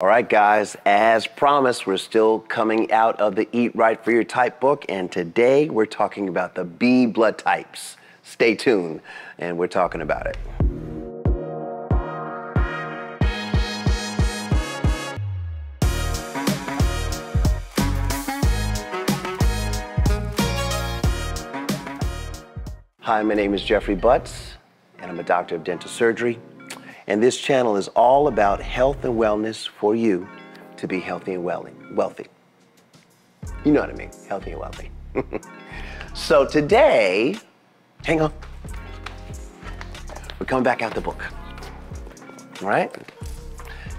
All right, guys, as promised, we're still coming out of the Eat Right for Your Type book, and today we're talking about the B blood types. Stay tuned, and we're talking about it. Hi, my name is Jeffrey Butts, and I'm a doctor of dental surgery. And this channel is all about health and wellness for you to be healthy and wealthy. You know what I mean, healthy and wealthy. So today, hang on. We're coming back out the book, all right?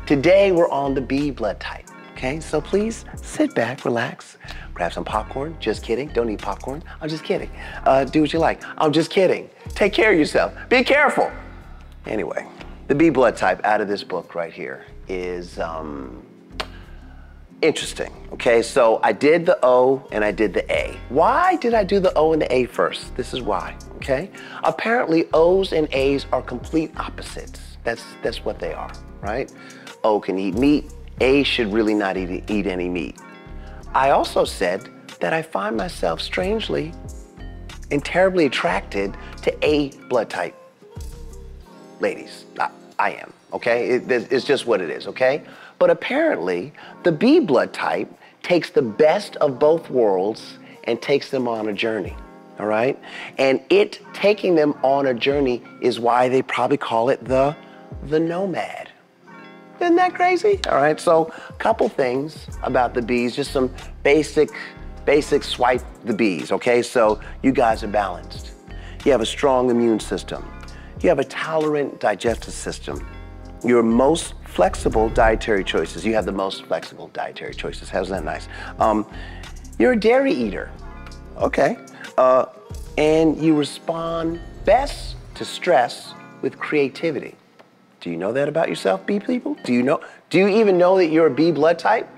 Today we're on the B blood type, okay? So please sit back, relax, grab some popcorn. Just kidding, don't eat popcorn. I'm just kidding. Do what you like. I'm just kidding. Take care of yourself. Be careful. Anyway. The B blood type out of this book right here is interesting, okay? So I did the O and I did the A. Why did I do the O and the A first? This is why, okay? Apparently O's and A's are complete opposites. That's what they are, right? O can eat meat, A should really not eat any meat. I also said that I find myself strangely and terribly attracted to A blood type ladies. I am, okay? It's just what it is, okay? But apparently, the B blood type takes the best of both worlds and takes them on a journey, all right? And it taking them on a journey is why they probably call it the nomad. Isn't that crazy? All right, so a couple things about the Bs, just some basic swipe the Bs, okay? So you guys are balanced. You have a strong immune system. You have a tolerant digestive system. Your most flexible dietary choices. You have the most flexible dietary choices. How's that nice? You're a dairy eater. Okay. And you respond best to stress with creativity. Do you know that about yourself, B people? Do you even know that you're a B blood type?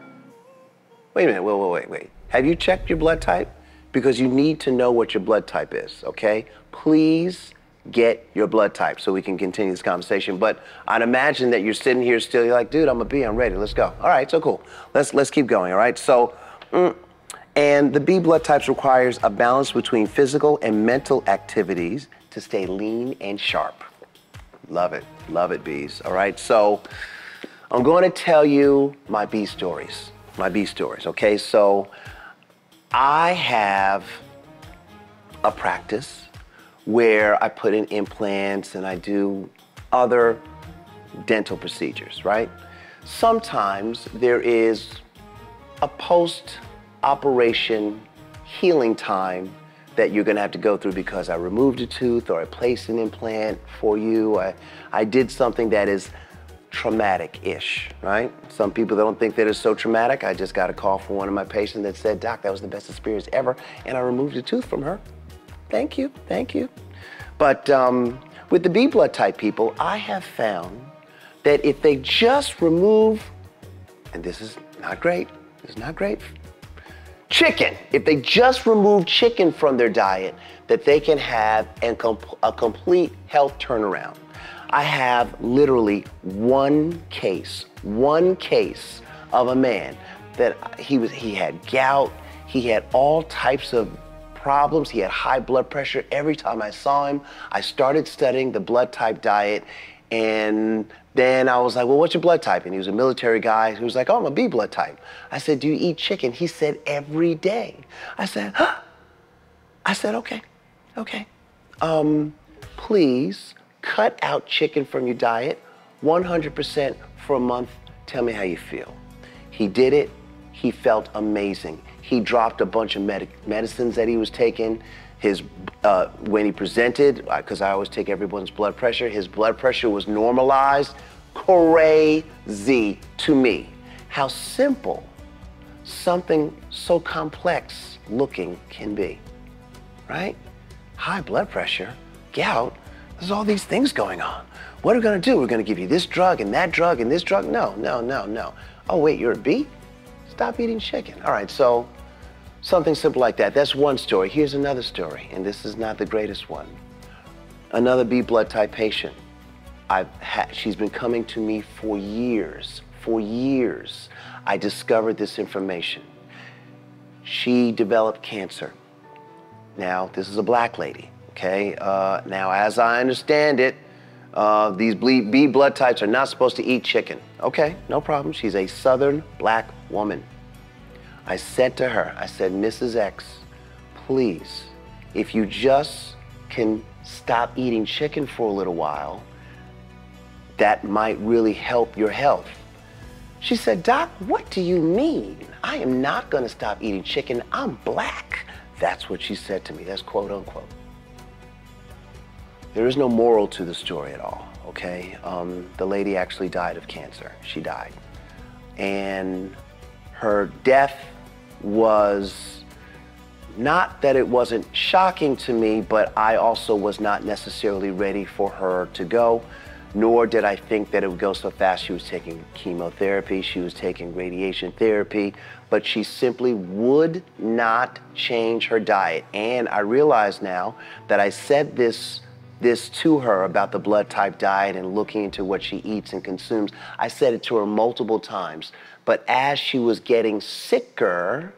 Wait a minute, wait. Have you checked your blood type? Because you need to know what your blood type is, okay? Please get your blood type so we can continue this conversation. But I'd imagine that you're sitting here still, you're like, dude, I'm a B, I'm ready, let's go. All right, so cool. Let's keep going, all right? So, and the B blood types requires a balance between physical and mental activities to stay lean and sharp. Love it, Bs, all right? So I'm going to tell you my B stories, okay? So I have a practice where I put in implants and I do other dental procedures, right? Sometimes there is a post-operation healing time that you're gonna have to go through because I removed a tooth or I placed an implant for you. I did something that is traumatic-ish, right? Some people don't think that it's so traumatic. I just got a call from one of my patients that said, Doc, that was the best experience ever, and I removed a tooth from her. Thank you. But with the B blood type people, I have found that if they just remove, and this is not great, chicken, if they just remove chicken from their diet, that they can have a complete health turnaround. I have literally one case of a man that he had gout, he had all types of problems. He had high blood pressure. Every time I saw him, I started studying the blood type diet, and then I was like, well, what's your blood type? And he was a military guy. He was like, oh, I'm a B blood type. I said, do you eat chicken? He said, every day. I said, huh? I said, okay. Please cut out chicken from your diet 100% for a month. Tell me how you feel. He did it. He felt amazing. He dropped a bunch of medicines that he was taking. When he presented, because I always take everyone's blood pressure, his blood pressure was normalized. Crazy to me how simple something so complex looking can be, right? High blood pressure, gout, there's all these things going on. What are we gonna do? We're gonna give you this drug and that drug and this drug? No. Oh wait, you're a B? Stop eating chicken. All right, so something simple like that. That's one story. Here's another story, and this is not the greatest one. Another B blood type patient. She's been coming to me for years, for years, I discovered this information. She developed cancer. Now, this is a black lady, okay? Now, as I understand it, these B blood types are not supposed to eat chicken. Okay, no problem. She's a Southern black woman. I said to her, I said, Mrs. X, please, if you just can stop eating chicken for a little while, that might really help your health. She said, Doc, what do you mean? I am not gonna stop eating chicken. I'm black. That's what she said to me. That's quote unquote. There is no moral to the story at all, okay? The lady actually died of cancer. She died. And her death was not that it wasn't shocking to me, but I also was not necessarily ready for her to go, nor did I think that it would go so fast. She was taking chemotherapy, she was taking radiation therapy, but she simply would not change her diet. And I realize now that I said this to her about the blood type diet and looking into what she eats and consumes. I said it to her multiple times, but as she was getting sicker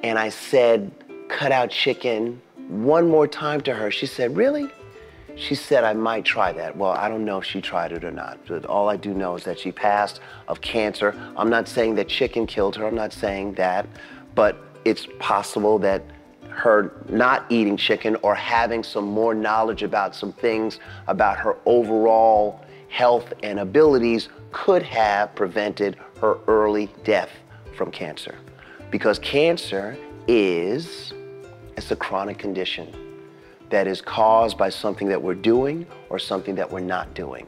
and I said, cut out chicken one more time to her, she said, really? She said, I might try that. Well, I don't know if she tried it or not, but all I do know is that she passed of cancer. I'm not saying that chicken killed her, I'm not saying that, but it's possible that her not eating chicken or having some more knowledge about some things about her overall health and abilities could have prevented her early death from cancer. Because cancer it's a chronic condition that is caused by something that we're doing or something that we're not doing.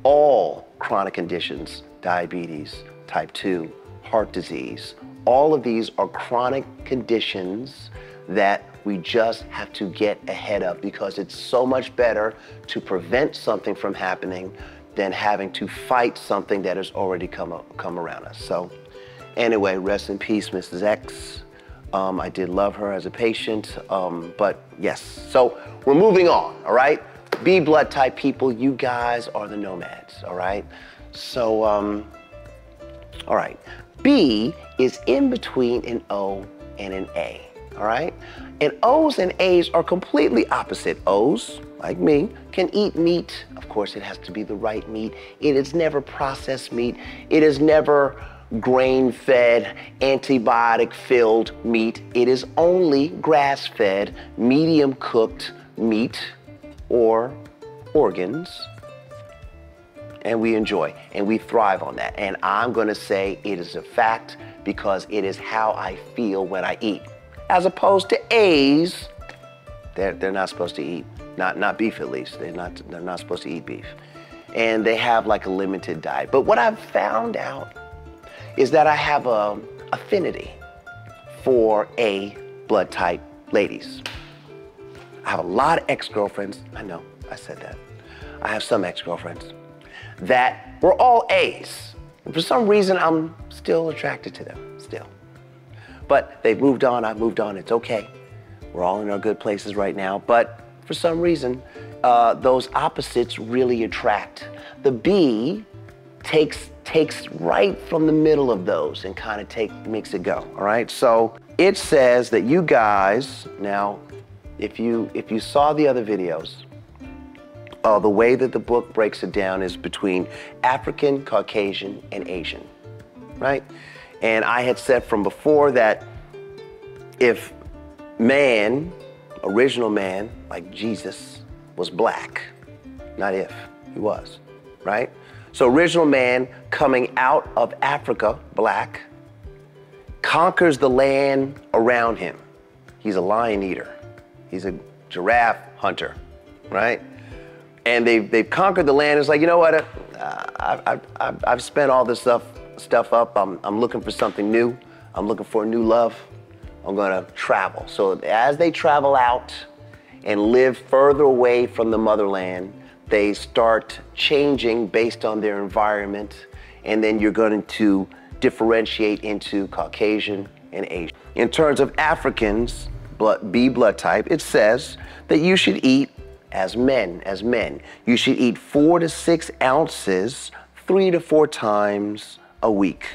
All chronic conditions, diabetes, type 2, heart disease, all of these are chronic conditions that we just have to get ahead of, because it's so much better to prevent something from happening than having to fight something that has already come around us. So anyway, rest in peace, Mrs. X. I did love her as a patient, but yes. So we're moving on, all right? B blood type people, you guys are the nomads, all right? So, all right. B is in between an O and an A, all right? And O's and A's are completely opposite. O's, like me, can eat meat. Of course, it has to be the right meat. It is never processed meat. It is never grain-fed, antibiotic-filled meat. It is only grass-fed, medium-cooked meat or organs, and we enjoy and we thrive on that. And I'm gonna say it is a fact because it is how I feel when I eat. As opposed to A's, they're not supposed to eat, not beef at least. They're not supposed to eat beef. And they have like a limited diet. But what I've found out is that I have a affinity for A blood type ladies. I have a lot of ex-girlfriends. I know, I said that. I have some ex-girlfriends that were all A's. And for some reason, I'm still attracted to them, still. But they've moved on, I've moved on, it's okay. We're all in our good places right now, but for some reason, those opposites really attract. The B takes right from the middle of those and kind of makes it go, all right? So it says that you guys, now, if you saw the other videos, the way that the book breaks it down is between African, Caucasian, and Asian, right? And I had said from before that if man, original man, like Jesus, was black, not if, he was, right? So original man coming out of Africa, black, conquers the land around him. He's a lion eater. He's a giraffe hunter, right? And they've conquered the land. It's like, you know what? I've spent all this stuff up. I'm looking for something new. I'm looking for a new love. I'm gonna travel. So as they travel out and live further away from the motherland, they start changing based on their environment, and then you're going to differentiate into Caucasian and Asian. In terms of Africans, B blood type, it says that you should eat as men. You should eat 4 to 6 ounces 3 to 4 times a week.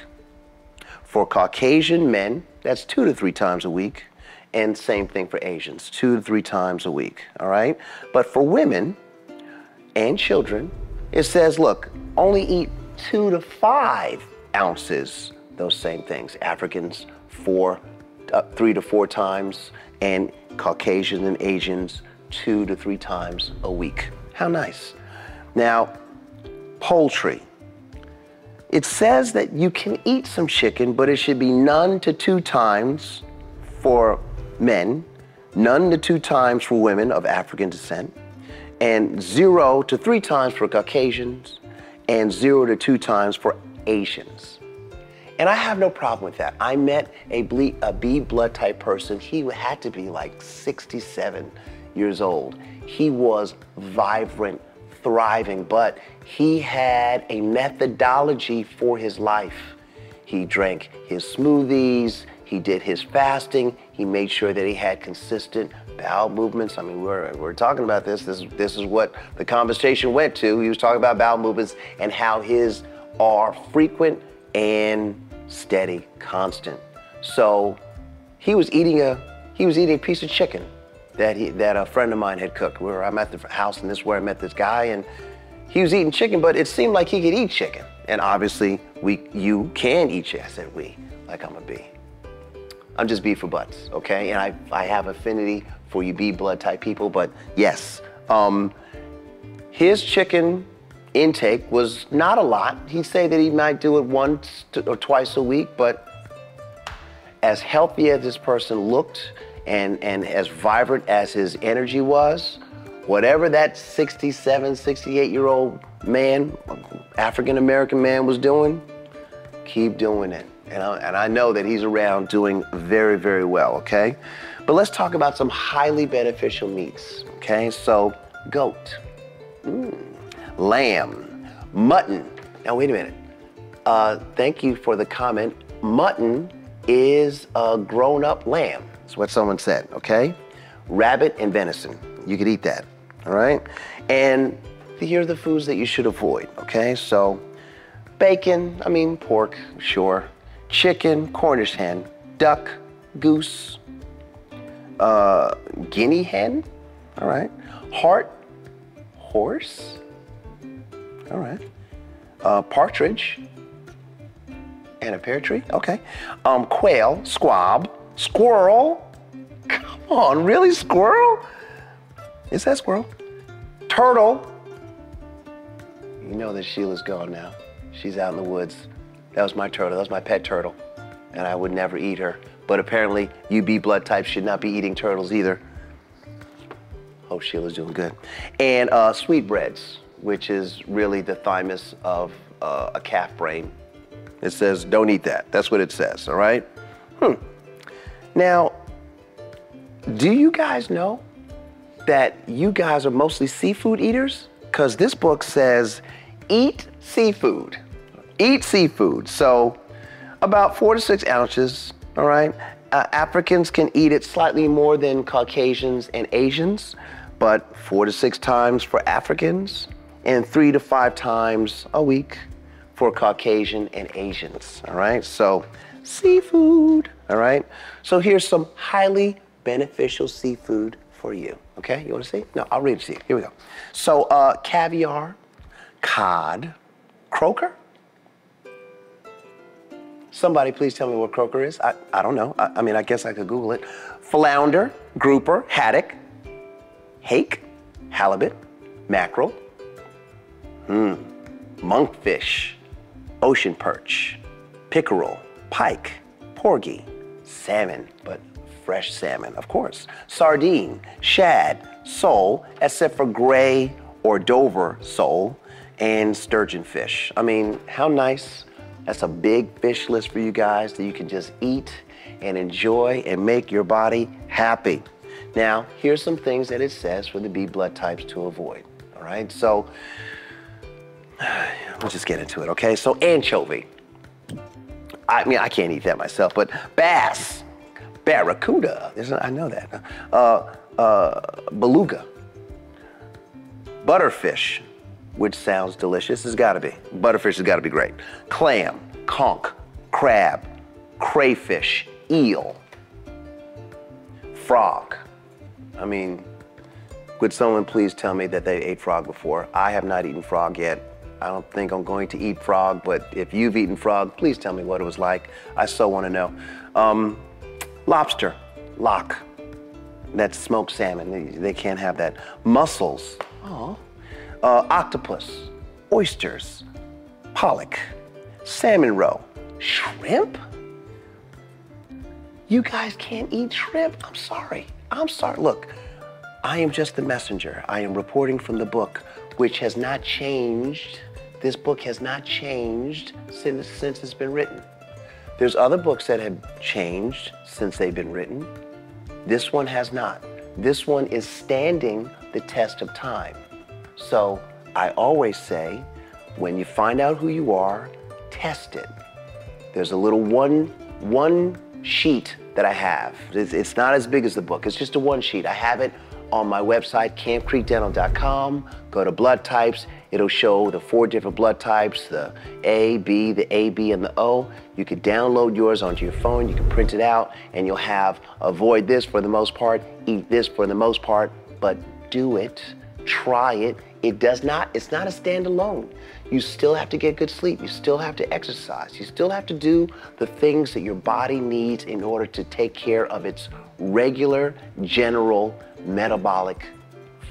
For Caucasian men, that's 2 to 3 times a week. And same thing for Asians, 2 to 3 times a week, all right? But for women and children, it says, look, only eat 2 to 5 ounces, those same things. Africans, 3 to 4 times, and Caucasians and Asians, 2 to 3 times a week. How nice. Now, poultry. It says that you can eat some chicken, but it should be none to 2 times for men, none to 2 times for women of African descent, and 0 to 3 times for Caucasians, and 0 to 2 times for Asians. And I have no problem with that. I met a B blood type person. He had to be like 67 years old. He was vibrant, thriving, but he had a methodology for his life. He drank his smoothies, he did his fasting, he made sure that he had consistent bowel movements. I mean, we're talking about this. This is what the conversation went to. He was talking about bowel movements and how his are frequent and steady, constant. So he was eating a piece of chicken that a friend of mine had cooked. I'm at the house, and this is where I met this guy, and he was eating chicken, but it seemed like he could eat chicken. And obviously, you can eat chicken. I said we, like I'm a B. I'm just B for butts, okay? And I have affinity for you B blood type people, but yes, his chicken intake was not a lot. He'd say that he might do it once or twice a week, but as healthy as this person looked and as vibrant as his energy was, whatever that 67, 68-year-old man, African-American man was doing, keep doing it. And I know that he's around doing very, very well, okay? But let's talk about some highly beneficial meats, okay? So, goat, lamb, mutton. Now, wait a minute. Thank you for the comment. Mutton is a grown-up lamb. That's what someone said, okay? Rabbit and venison. You could eat that, all right? And here are the foods that you should avoid, okay? So, bacon, pork, sure. Chicken, Cornish hen, duck, goose, guinea hen, all right. Hart, horse, all right. Partridge, and a pear tree, okay. Quail, squab, squirrel, come on, really, squirrel? Is that squirrel? Turtle. You know that Sheila's gone now. She's out in the woods. That was my turtle, that was my pet turtle. And I would never eat her. But apparently, you B blood types should not be eating turtles either. Hope Sheila's doing good. And sweetbreads, which is really the thymus of a calf brain. It says, don't eat that. That's what it says, all right? Now, do you guys know that you guys are mostly seafood eaters? Because this book says, eat seafood. Eat seafood. So about 4 to 6 ounces, all right? Africans can eat it slightly more than Caucasians and Asians, but 4 to 6 times for Africans and 3 to 5 times a week for Caucasian and Asians, all right? So seafood, all right? So here's some highly beneficial seafood for you, okay? You wanna see? No, I'll read it to you. Here we go. So caviar, cod, croaker. Somebody please tell me what croaker is. I don't know. I guess I could Google it. Flounder, grouper, haddock, hake, halibut, mackerel, monkfish, ocean perch, pickerel, pike, porgy, salmon, but fresh salmon, of course, sardine, shad, sole, except for gray or Dover sole, and sturgeon fish. How nice. That's a big fish list for you guys that you can just eat and enjoy and make your body happy. Now, here's some things that it says for the B blood types to avoid, all right? So, let's just get into it, okay? So, anchovy. I can't eat that myself, but bass, barracuda, I know that. Beluga, butterfish, which sounds delicious. It's gotta be. Butterfish has gotta be great. Clam, conch, crab, crayfish, eel, frog. I mean, would someone please tell me that they ate frog before? I have not eaten frog yet. I don't think I'm going to eat frog, but if you've eaten frog, please tell me what it was like. I so want to know. Lobster, lock. That's smoked salmon. They can't have that. Mussels. Oh. Octopus, oysters, pollock, salmon roe, shrimp. You guys can't eat shrimp? I'm sorry. I'm sorry. Look, I am just the messenger. I am reporting from the book, which has not changed. This book has not changed since it's been written. There's other books that have changed since they've been written. This one has not. This one is standing the test of time. So I always say, when you find out who you are, test it. There's a little one sheet that I have. It's not as big as the book. It's just a one sheet. I have it on my website, campcreekdental.com. Go to blood types. It'll show the 4 different blood types, the A, B, the AB, and the O. You can download yours onto your phone. You can print it out, and you'll have avoid this for the most part, eat this for the most part, but do it, try it. It's not a standalone. You still have to get good sleep. You still have to exercise. You still have to do the things that your body needs in order to take care of its regular, general, metabolic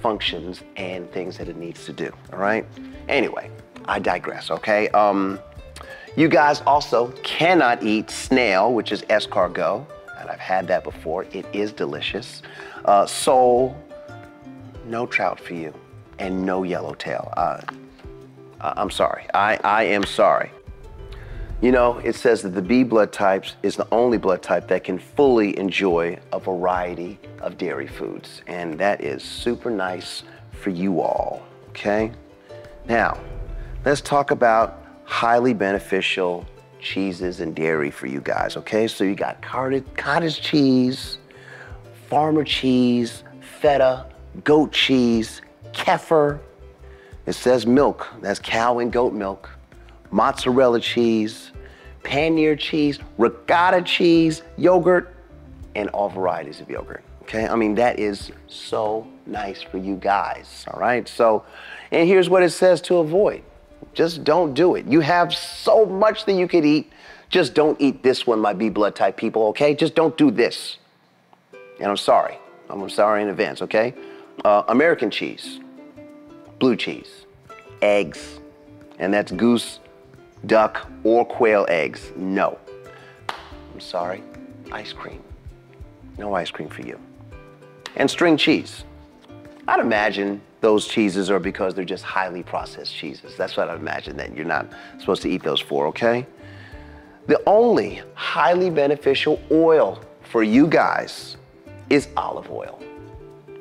functions and things that it needs to do, all right? Anyway, I digress, okay? You guys also cannot eat snail, which is escargot, and I've had that before. It is delicious. Sole, no trout for you, and no yellowtail. I'm sorry, I am sorry. You know, it says that the B blood types is the only blood type that can fully enjoy a variety of dairy foods. And that is super nice for you all, okay? Now, let's talk about highly beneficial cheeses and dairy for you guys, okay? So you got cottage cheese, farmer cheese, feta, goat cheese, kefir. It says milk, that's cow and goat milk. Mozzarella cheese, paneer cheese, ricotta cheese, yogurt, and all varieties of yogurt, okay? I mean, that is so nice for you guys, all right? So, and here's what it says to avoid. Just don't do it. You have so much that you could eat. Just don't eat this one, my B blood type people, okay? Just don't do this. And I'm sorry. I'm sorry in advance, okay? American cheese, blue cheese, eggs, and that's goose, duck, or quail eggs. No. I'm sorry. Ice cream. No ice cream for you. And string cheese. I'd imagine those cheeses are because they're just highly processed cheeses. That's what I'd imagine that you're not supposed to eat those for, okay? The only highly beneficial oil for you guys is olive oil.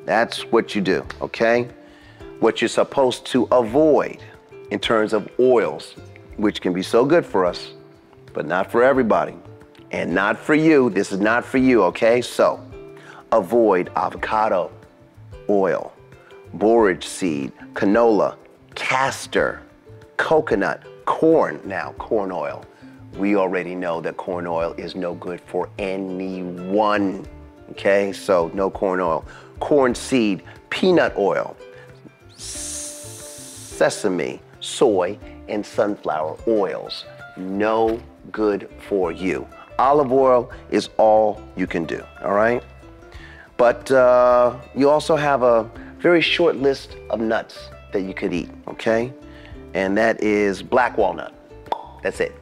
That's what you do, okay? What you're supposed to avoid in terms of oils, which can be so good for us, but not for everybody. And not for you. This is not for you, okay? So, avoid avocado oil, borage seed, canola, castor, coconut, corn. Now, corn oil. We already know that corn oil is no good for anyone, okay? So, no corn oil. Corn seed, peanut oil, sesame, soy, and sunflower oils. No good for you. Olive oil is all you can do, all right? But you also have a very short list of nuts that you could eat, okay? And that is black walnut. That's it.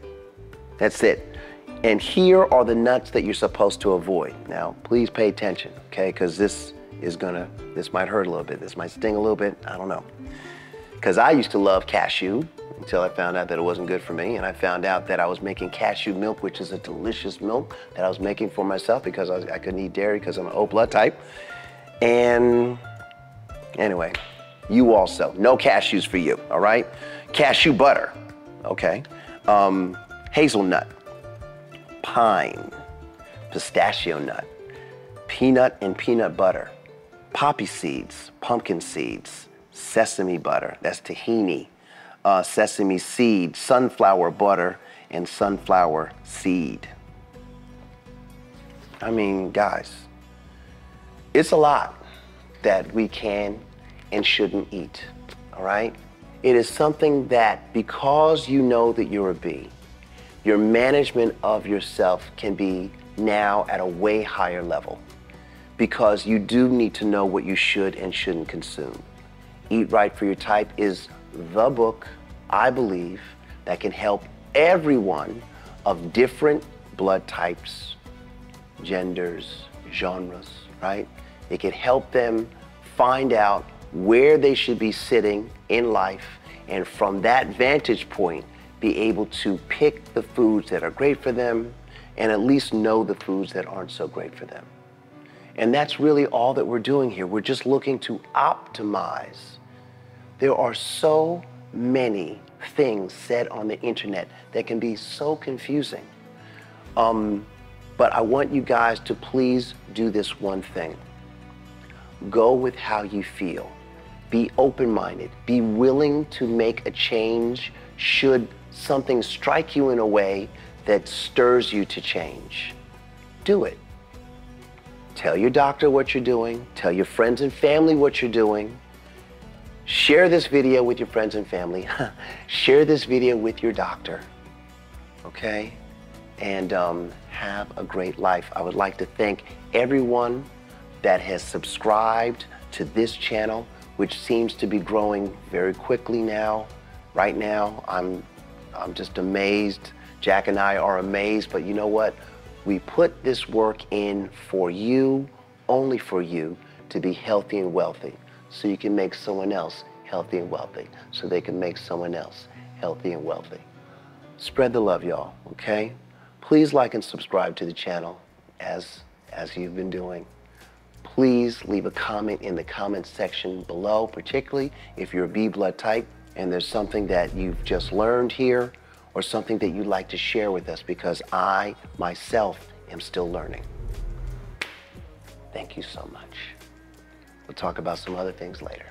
That's it. And here are the nuts that you're supposed to avoid. Now, please pay attention, okay? Because this might hurt a little bit. This might sting a little bit. I don't know. Because I used to love cashew until I found out that it wasn't good for me. And I found out that I was making cashew milk, which is a delicious milk that I was making for myself because I couldn't eat dairy because I'm an O blood type. And anyway, you also, no cashews for you, all right? Cashew butter, okay? Hazelnut, pine, pistachio nut, peanut and peanut butter, poppy seeds, pumpkin seeds, sesame butter, that's tahini, sesame seed, sunflower butter, and sunflower seed. I mean, guys, it's a lot that we can and shouldn't eat, all right? It is something that, because you know that you're a B, your management of yourself can be now at a way higher level, because you do need to know what you should and shouldn't consume. Eat Right for Your Type is the book, I believe, that can help everyone of different blood types, genders, genres, right? It can help them find out where they should be sitting in life, and from that vantage point, be able to pick the foods that are great for them and at least know the foods that aren't so great for them. And that's really all that we're doing here. We're just looking to optimize. There are so many things said on the internet that can be so confusing. But I want you guys to please do this one thing. Go with how you feel. Be open-minded. Be willing to make a change should something strike you in a way that stirs you to change. Do it. Tell your doctor what you're doing. Tell your friends and family what you're doing. Share this video with your friends and family. Share this video with your doctor, okay? And have a great life. I would like to thank everyone that has subscribed to this channel, which seems to be growing very quickly now. Right now, I'm just amazed. Jack and I are amazed, but you know what? We put this work in for you, only for you, to be healthy and wealthy, so you can make someone else healthy and wealthy, so they can make someone else healthy and wealthy. Spread the love, y'all, okay? Please like and subscribe to the channel as you've been doing. Please leave a comment in the comment section below, particularly if you're a B blood type and there's something that you've just learned here or something that you'd like to share with us, because I, myself, am still learning. Thank you so much. We'll talk about some other things later.